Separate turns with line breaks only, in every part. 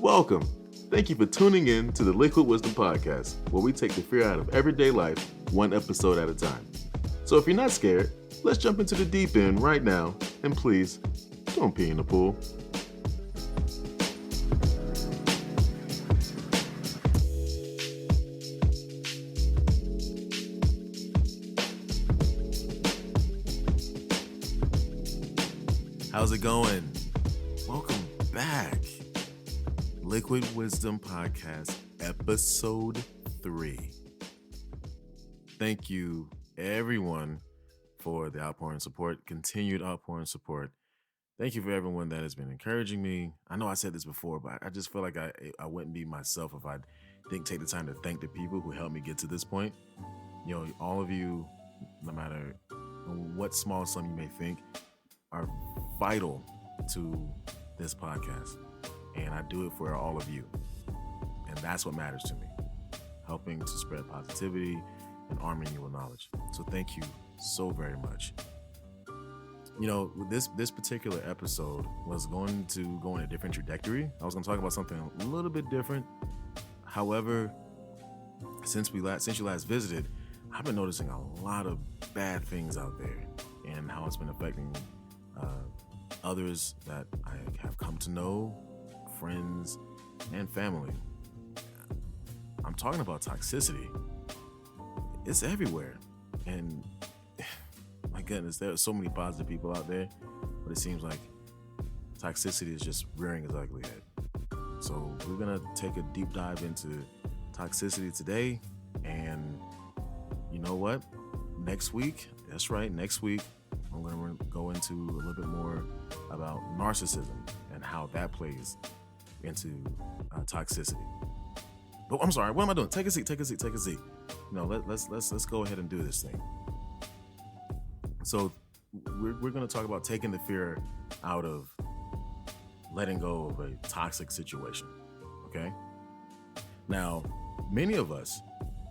Welcome. Thank you for tuning in to the Liquid Wisdom Podcast, where we take the fear out of everyday life, one episode at a time. So if you're not scared, let's jump into the deep end right now, and please, don't pee in the pool. How's it going? Welcome back. Liquid Wisdom Podcast, Episode 3. Thank you, everyone, for the outpouring support, continued outpouring support. Thank you for everyone that has been encouraging me. I know I said this before, but I just feel like I wouldn't be myself if I didn't take the time to thank the people who helped me get to this point. You know, all of you, no matter what small sum you may think, are vital to this podcast. And I do it for all of you. And that's what matters to me. Helping to spread positivity and arming you with knowledge. So thank you so very much. You know, this particular episode was going to go in a different trajectory. I was going to talk about something a little bit different. However, since you last visited, I've been noticing a lot of bad things out there and how it's been affecting others that I have come to know, friends, and family. I'm talking about toxicity. It's everywhere. And my goodness, there are so many positive people out there, but it seems like toxicity is just rearing its ugly head. So we're going to take a deep dive into toxicity today. And you know what? Next week, that's right, next week, I'm going to go into a little bit more about narcissism and how that plays into toxicity. But I'm sorry, what am I doing? Take a seat. You know, let's go ahead and do this thing. So we're going to talk about taking the fear out of letting go of a toxic situation. Okay. Now, many of us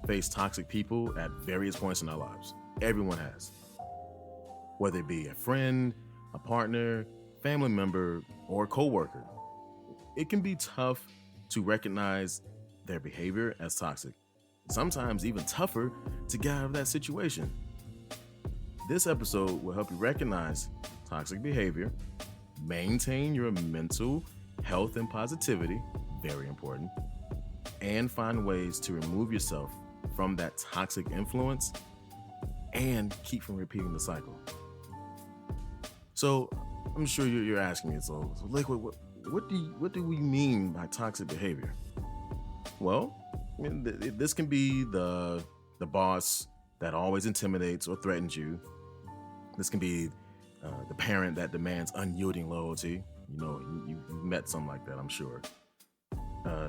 face toxic people at various points in our lives. Everyone has. Whether it be a friend, a partner, family member, or coworker. It can be tough to recognize their behavior as toxic. Sometimes even tougher to get out of that situation. This episode will help you recognize toxic behavior, maintain your mental health and positivity, very important, and find ways to remove yourself from that toxic influence and keep from repeating the cycle. So I'm sure you're asking me, so Liquid, what do we mean by toxic behavior? Well, I mean, this can be the boss that always intimidates or threatens you. This can be the parent that demands unyielding loyalty. You know, you've met some like that, I'm sure.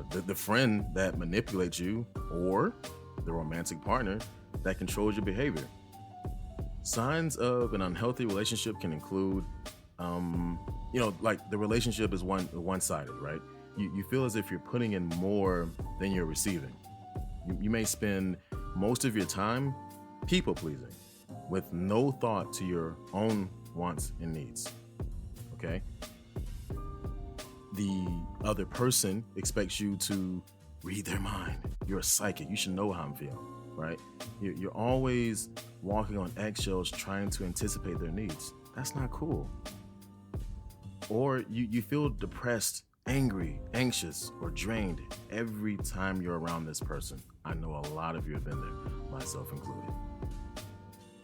The friend that manipulates you, or the romantic partner that controls your behavior. Signs of an unhealthy relationship can include, like the relationship is one-sided, right? You feel as if you're putting in more than you're receiving. You may spend most of your time people-pleasing with no thought to your own wants and needs, okay? The other person expects you to read their mind. You're a psychic. You should know how I'm feeling, right? You're always walking on eggshells trying to anticipate their needs. That's not cool. Or you feel depressed, angry, anxious, or drained every time you're around this person. I know a lot of you have been there, myself included.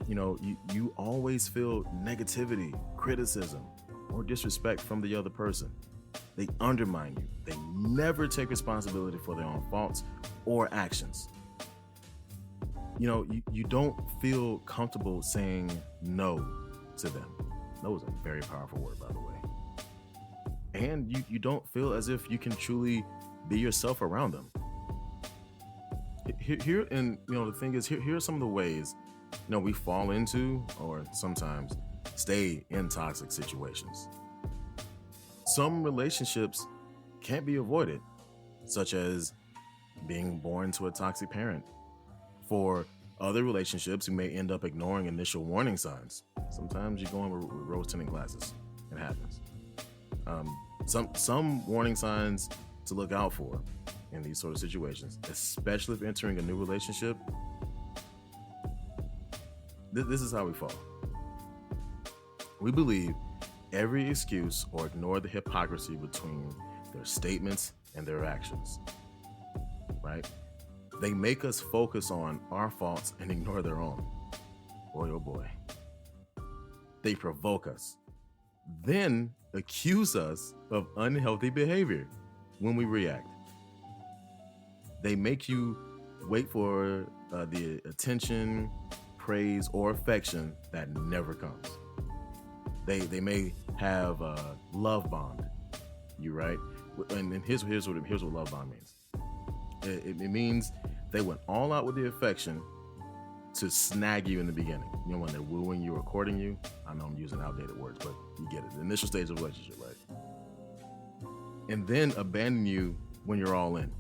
You know, you always feel negativity, criticism, or disrespect from the other person. They undermine you. They never take responsibility for their own faults or actions. You know, you don't feel comfortable saying no to them. No is a very powerful word, by the way. And you don't feel as if you can truly be yourself around them. Here, and you know, the thing is, here are some of the ways, you know, we fall into or sometimes stay in toxic situations. Some relationships can't be avoided, such as being born to a toxic parent. For other relationships, you may end up ignoring initial warning signs. Sometimes you're going with rose tinted glasses. It happens. Some warning signs to look out for in these sort of situations, especially if entering a new relationship. This is how we fall. We believe every excuse or ignore the hypocrisy between their statements and their actions, right? They make us focus on our faults and ignore their own. Boy, oh boy. They provoke us, then accuse us of unhealthy behavior when we react. They make you wait for the attention, praise, or affection that never comes. They may have a love bombed you, right? And here's what love bomb means. It means they went all out with the affection to snag you in the beginning. You know, when they're wooing you or courting you. I know I'm using outdated words, but you get it. The initial stage of a relationship, right? And then abandon you when you're all in.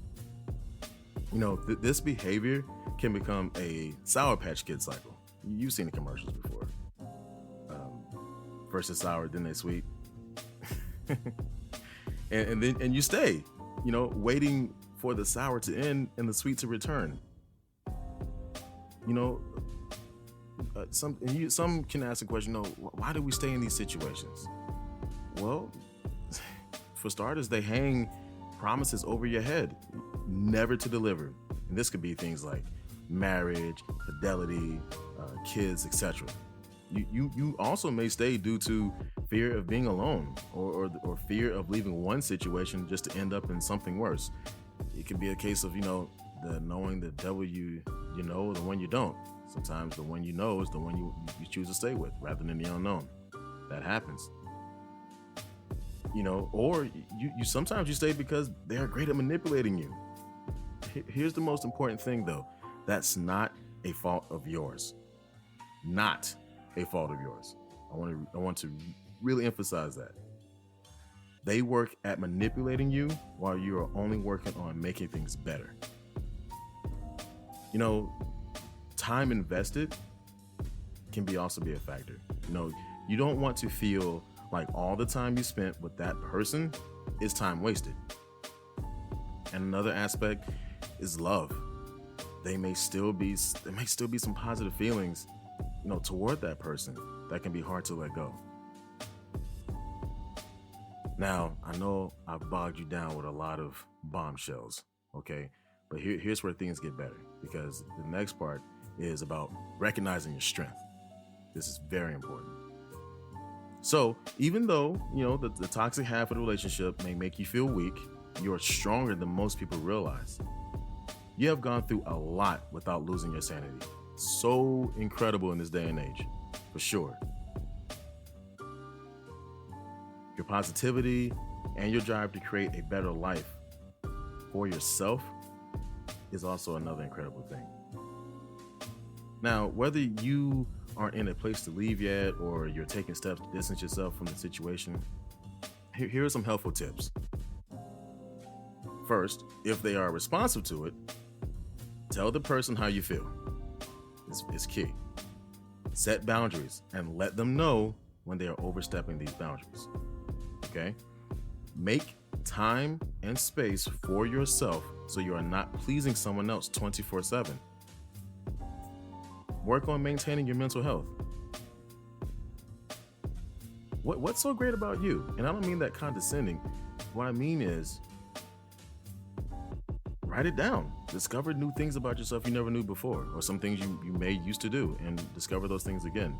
You know, this behavior can become a Sour Patch Kid cycle. You've seen the commercials before. First it's sour, then they sweet. and then you stay, you know, waiting for the sour to end and the sweet to return. You know, some can ask the question, no, why do we stay in these situations? Well, for starters, they hang promises over your head, never to deliver. And this could be things like marriage, fidelity, kids, etc. You also may stay due to fear of being alone or fear of leaving one situation just to end up in something worse. It could be a case of, you know, the knowing the devil you know, the one you don't. Sometimes the one you know is the one you choose to stay with rather than the unknown. That happens. You know, or you sometimes you stay because they're great at manipulating you. Here's the most important thing though. That's not a fault of yours. Not a fault of yours. I want to really emphasize that. They work at manipulating you while you are only working on making things better. You know, time invested can also be a factor. You know, you don't want to feel like all the time you spent with that person is time wasted. And another aspect is love. There may still be some positive feelings, you know, toward that person that can be hard to let go. Now, I know I've bogged you down with a lot of bombshells, okay? But here's where things get better, because the next part is about recognizing your strength. This is very important. So even though, you know, the toxic half of the relationship may make you feel weak, you're stronger than most people realize. You have gone through a lot without losing your sanity. So incredible in this day and age, for sure. Your positivity and your drive to create a better life for yourself is also another incredible thing. Now, whether you aren't in a place to leave yet or you're taking steps to distance yourself from the situation, here are some helpful tips. First, if they are responsive to it, tell the person how you feel. It's key. Set boundaries and let them know when they are overstepping these boundaries. Okay? Make time and space for yourself so you are not pleasing someone else 24/7. Work on maintaining your mental health. What's so great about you? And I don't mean that condescending. What I mean is, write it down. Discover new things about yourself you never knew before, or some things you may used to do, and discover those things again.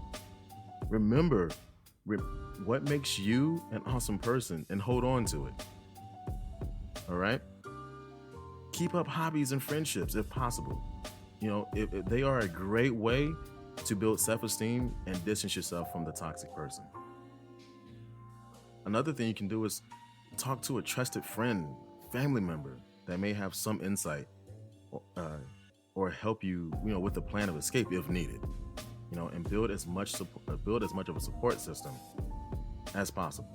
Remember what makes you an awesome person and hold on to it. All right? Keep up hobbies and friendships if possible. You know, if they are a great way to build self-esteem and distance yourself from the toxic person. Another thing you can do is talk to a trusted friend, family member that may have some insight or help you, you know, with a plan of escape if needed. You know, and build as much of a support system as possible.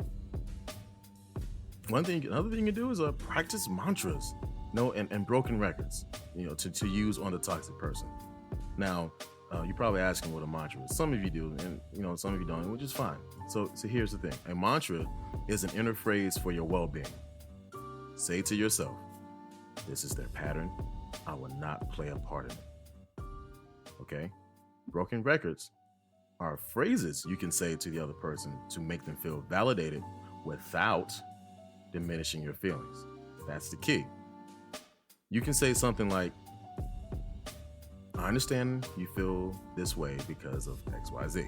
Another thing you can do is practice mantras, you know, and broken records, you know, to use on the toxic person. Now, you're probably asking what a mantra is. Some of you do, and you know, some of you don't, which is fine. So here's the thing: a mantra is an inner phrase for your well-being. Say to yourself, this is their pattern. I will not play a part in it. Okay? Broken records are phrases you can say to the other person to make them feel validated without diminishing your feelings. That's the key. You can say something like, I understand you feel this way because of XYZ,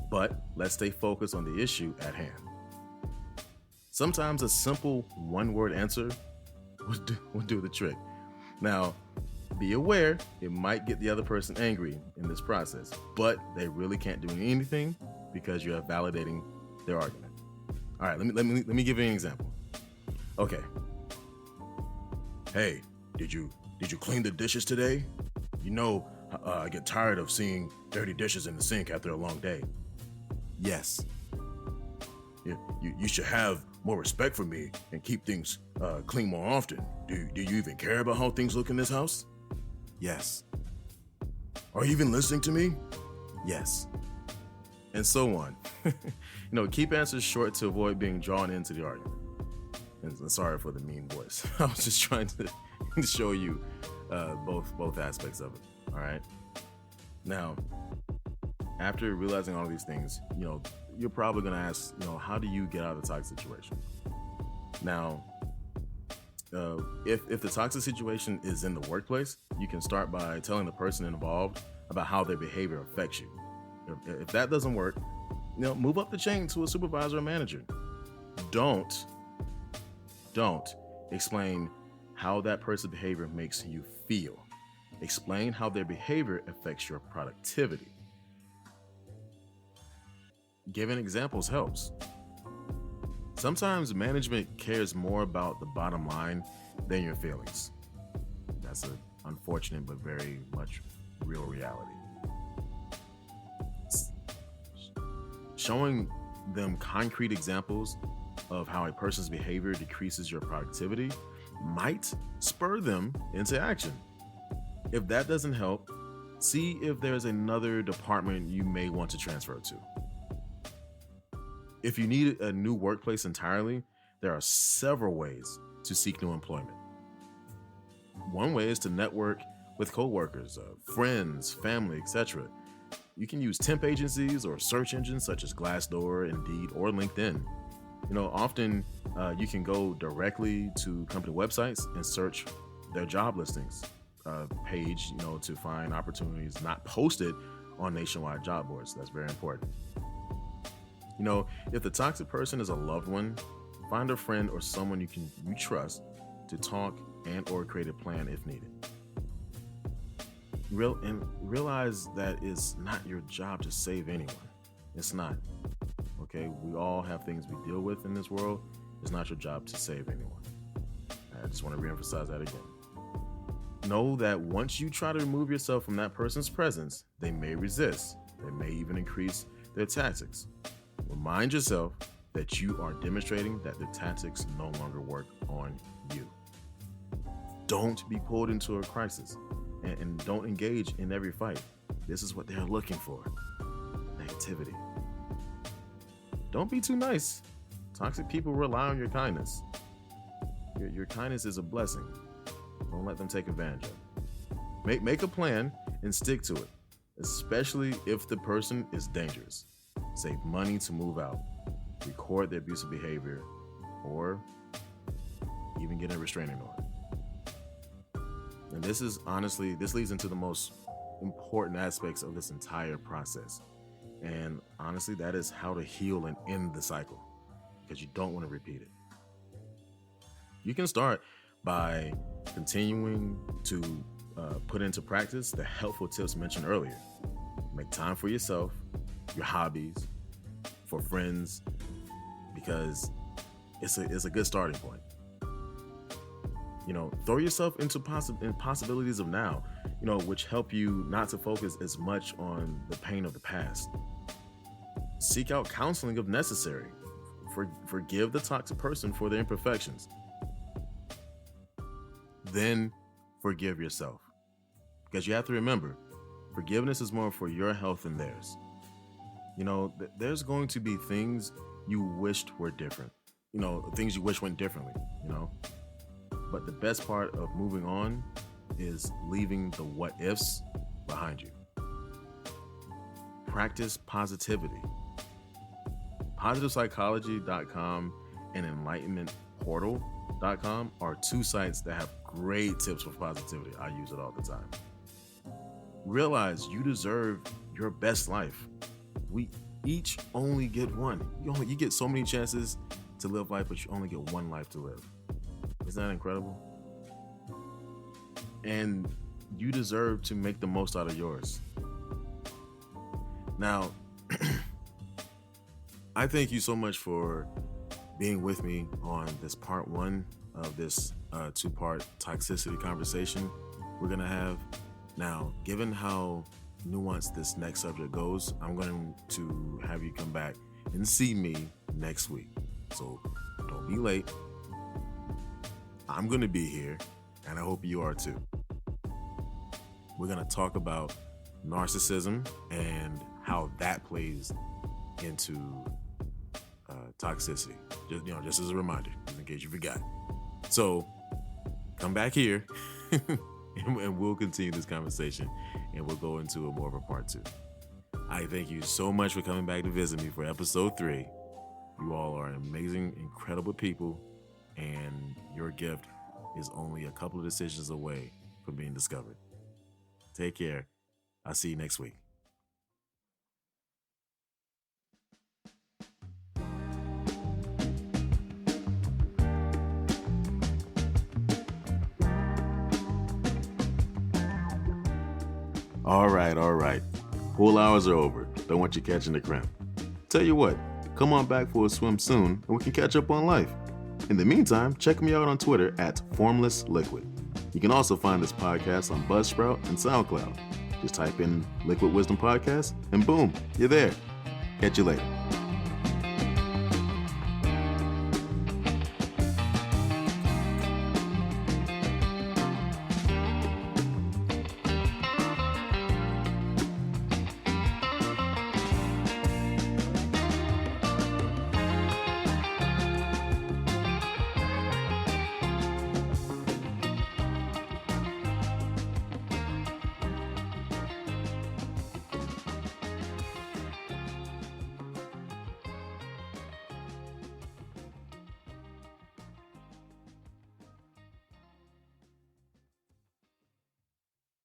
but let's stay focused on the issue at hand. Sometimes a simple one-word answer would do the trick. Now, be aware it might get the other person angry in this process, but they really can't do anything because you are validating their argument. All right, let me give you an example. Okay. Hey, did you clean the dishes today? You know, I get tired of seeing dirty dishes in the sink after a long day. Yes. You should have more respect for me and keep things clean more often. Do you even care about how things look in this house? Yes. Are you even listening to me? Yes. And so on. Keep answers short to avoid being drawn into the argument. And sorry for the mean voice. I was just trying to show you both aspects of it. All right. Now, after realizing all these things, you're probably going to ask, how do you get out of the toxic situation? Now, if the toxic situation is in the workplace, you can start by telling the person involved about how their behavior affects you. If that doesn't work, move up the chain to a supervisor or manager. Don't explain how that person's behavior makes you feel. Explain how their behavior affects your productivity. Giving examples helps. Sometimes management cares more about the bottom line than your feelings. That's an unfortunate but very much real reality. Showing them concrete examples of how a person's behavior decreases your productivity might spur them into action. If that doesn't help, see if there's another department you may want to transfer to. If you need a new workplace entirely, there are several ways to seek new employment. One way is to network with coworkers, friends, family, etc. You can use temp agencies or search engines such as Glassdoor, Indeed, or LinkedIn. Often you can go directly to company websites and search their job listings page, to find opportunities not posted on nationwide job boards. That's very important. If the toxic person is a loved one, find a friend or someone you trust to talk and or create a plan if needed. Realize that it's not your job to save anyone. It's not. Okay, we all have things we deal with in this world. It's not your job to save anyone. I just want to reemphasize that again. Know that once you try to remove yourself from that person's presence, they may resist. They may even increase their tactics. Remind yourself that you are demonstrating that their tactics no longer work on you. Don't be pulled into a crisis and don't engage in every fight. This is what they're looking for. Negativity. Don't be too nice. Toxic people rely on your kindness. Your kindness is a blessing. Don't let them take advantage of it. Make a plan and stick to it, especially if the person is dangerous. Save money to move out. Record their abusive behavior, or even get a restraining order. And this leads into the most important aspects of this entire process. And honestly, that is how to heal and end the cycle, because you don't want to repeat it. You can start by continuing to put into practice the helpful tips mentioned earlier. Make time for yourself, your hobbies, for friends, because it's a good starting point. Throw yourself into possibilities of now, which help you not to focus as much on the pain of the past. Seek out counseling if necessary. Forgive the toxic person for their imperfections. Then forgive yourself. Because you have to remember, forgiveness is more for your health than theirs. There's going to be things you wished were different. Things you wish went differently, But the best part of moving on is leaving the what ifs behind you. Practice positivity. PositivePsychology.com and EnlightenmentPortal.com are two sites that have great tips for positivity. I use it all the time. Realize you deserve your best life. We each only get one. You get so many chances to live life, but you only get one life to live. Isn't that incredible? And you deserve to make the most out of yours. Now, I thank you so much for being with me on this part 1 of this 2-part toxicity conversation we're going to have. Now, given how nuanced this next subject goes, I'm going to have you come back and see me next week. So don't be late. I'm going to be here, and I hope you are too. We're going to talk about narcissism and how that plays into toxicity. Just as a reminder, just in case you forgot. So come back here and we'll continue this conversation, and we'll go into a more of a part 2. I thank you so much for coming back to visit me for episode 3. You all are amazing, incredible people, and your gift is only a couple of decisions away from being discovered. Take care. I'll see you next week. All right. Pool hours are over. Don't want you catching the cramp. Tell you what, come on back for a swim soon and we can catch up on life. In the meantime, check me out on Twitter at FormlessLiquid. You can also find this podcast on Buzzsprout and SoundCloud. Just type in Liquid Wisdom Podcast and boom, you're there. Catch you later.